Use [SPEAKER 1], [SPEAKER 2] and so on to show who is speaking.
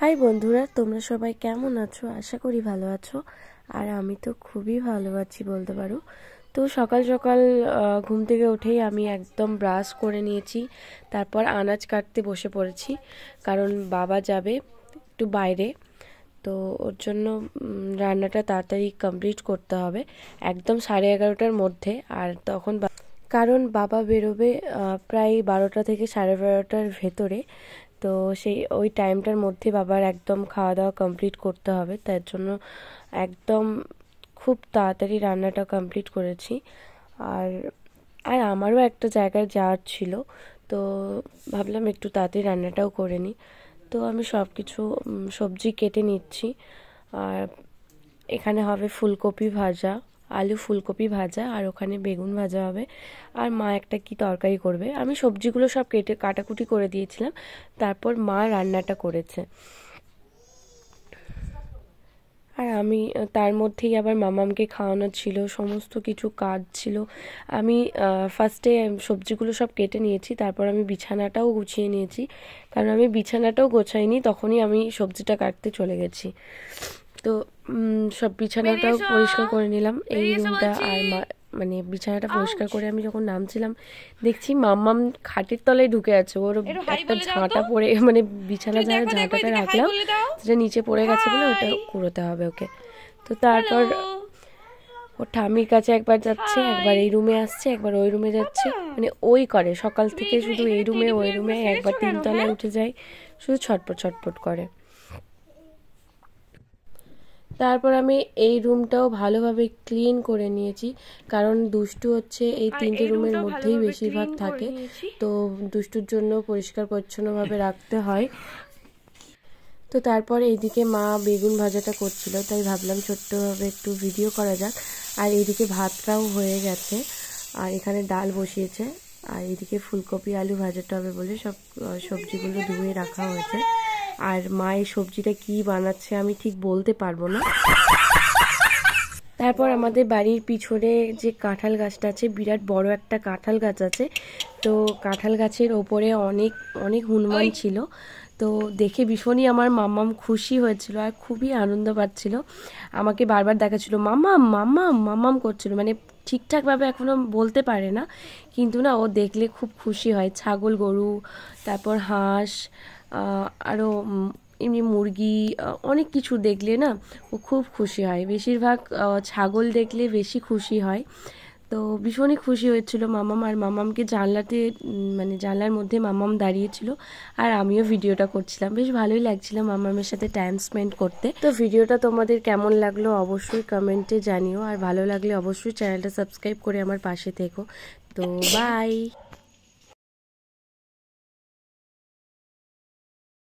[SPEAKER 1] High বন্ধুরা, তোমরা সবাই কেমন আছো? আশা করি ভালো আছো। আর আমি তো খুবই ভালো আছি বলতে পারো। তো সকাল সকাল ঘুম থেকে উঠেই আমি একদম ব্রাশ করে নিয়েছি, তারপর আনাজ কাটতে বসে পড়েছি, কারণ বাবা যাবে একটু বাইরে। তো ওর জন্য রান্নাটা তাড়াতাড়ি কমপ্লিট করতে হবে, একদম 11:30টার মধ্যে। আর তখন কারণ বাবা বেরোবে প্রায় 12টা থেকে 12:30টার ভেতরে। তো ওই টাইমটার মধ্যে বাবার একদম খাওয়া দাওয়া কমপ্লিট করতে হবে, তার জন্য একদম খুব তাড়াতাড়ি রান্নাটা কমপ্লিট করেছি। আর আর আমারও একটা জায়গায় যাওয়ার ছিল, তো ভাবলাম একটু তাড়াতাড়ি রান্নাটাও করে নিই। তো আমি সব কিছু সবজি কেটে নিচ্ছি। আর এখানে হবে ফুলকপি ভাজা, আলু ফুলকপি ভাজা, আর ওখানে বেগুন ভাজা হবে। আর মা একটা কি তরকারি করবে। আমি সবজিগুলো সব কাটাকুটি করে দিয়েছিলাম, তারপর মা রান্নাটা করেছে। আর আমি তার মধ্যেই আবার মামামকে খাওয়ানো ছিল, সমস্ত কিছু কাজ ছিল। আমি ফার্স্টে সবজিগুলো সব কেটে নিয়েছি, তারপর আমি বিছানাটাও গুছিয়ে নিয়েছি, কারণ আমি বিছানাটাও গোছাইনি, তখনই আমি সবজিটা কাটতে চলে গেছি। তো সব বিছানাটাও পরিষ্কার করে নিলাম, এই রুমটা। আর মানে বিছানাটা পরিষ্কার করে আমি যখন নামছিলাম, দেখছি মাম্মাম খাটের তলায় ঢুকে আছে। ওর একটা ঝাঁটা পড়ে, মানে বিছানা যারা ঝাঁটাটা রাখলাম সেটা নিচে পড়ে গেছে বলে ওটা কুড়োতে হবে ওকে। তো তারপর ওর ঠাম্মির কাছে একবার যাচ্ছে, একবার এই রুমে আসছে, একবার ওই রুমে যাচ্ছে, মানে ওই করে সকাল থেকে শুধু এই রুমে ওই রুমে, একবার 3 তলায় উঠে যায়, শুধু ছটপট ছটপট করে। তারপর আমি এই রুমটাও ভালোভাবে ক্লিন করে নিয়েছি, কারণ দুষ্টু হচ্ছে এই 3টে রুমের মধ্যেই বেশিরভাগ থাকে, তো দুষ্টুর জন্য পরিষ্কার পরিচ্ছন্নভাবে রাখতে হয়। তো তারপর এইদিকে মা বেগুন ভাজাটা করছিল, তাই ভাবলাম ছোট্টভাবে একটু ভিডিও করা যাক। আর এইদিকে ভাতটাও হয়ে গেছে, আর এখানে ডাল বসিয়েছে। আর এইদিকে ফুলকপি আলু ভাজাটা হবে বলে সব সবজিগুলো ধুয়ে রাখা হয়েছে। আর মা এই সবজিটা কি বানাচ্ছে আমি ঠিক বলতে পারবো না। তারপর আমাদের বাড়ির পিছনে যে কাঁঠাল গাছটা আছে, বিরাট বড় একটা কাঁঠাল গাছ আছে। তো কাঁঠাল গাছের ওপরে অনেক অনেক হনুমান ছিল। তো দেখে ভীষণই আমার মাম্মাম খুশি হয়েছিল আর খুবই আনন্দ পাচ্ছিল, আমাকে বারবার দেখাচ্ছিল, মাম্মাম মাম্মাম মাম্মাম করছিল। মানে ঠিকঠাকভাবে এখনও বলতে পারে না, কিন্তু না ও দেখলে খুব খুশি হয়। ছাগল গরু, তারপর হাঁস, আরও এমনি মুরগি, অনেক কিছু দেখলে না ও খুব খুশি হয়। বেশিরভাগ ছাগল দেখলে বেশি খুশি হয়। তো ভীষণই খুশি হয়েছিল মামাম। আর মামামকে জানলাতে, মানে জানলার মধ্যে মামাম দাঁড়িয়েছিল, আর আমিও ভিডিওটা করছিলাম। বেশ ভালোই লাগছিল মামামের সাথে টাইম স্পেন্ড করতে। তো ভিডিওটা তোমাদের কেমন লাগলো অবশ্যই কমেন্টে জানিও, আর ভালো লাগলে অবশ্যই চ্যানেলটা সাবস্ক্রাইব করে আমার পাশে থেকো। তো বাই।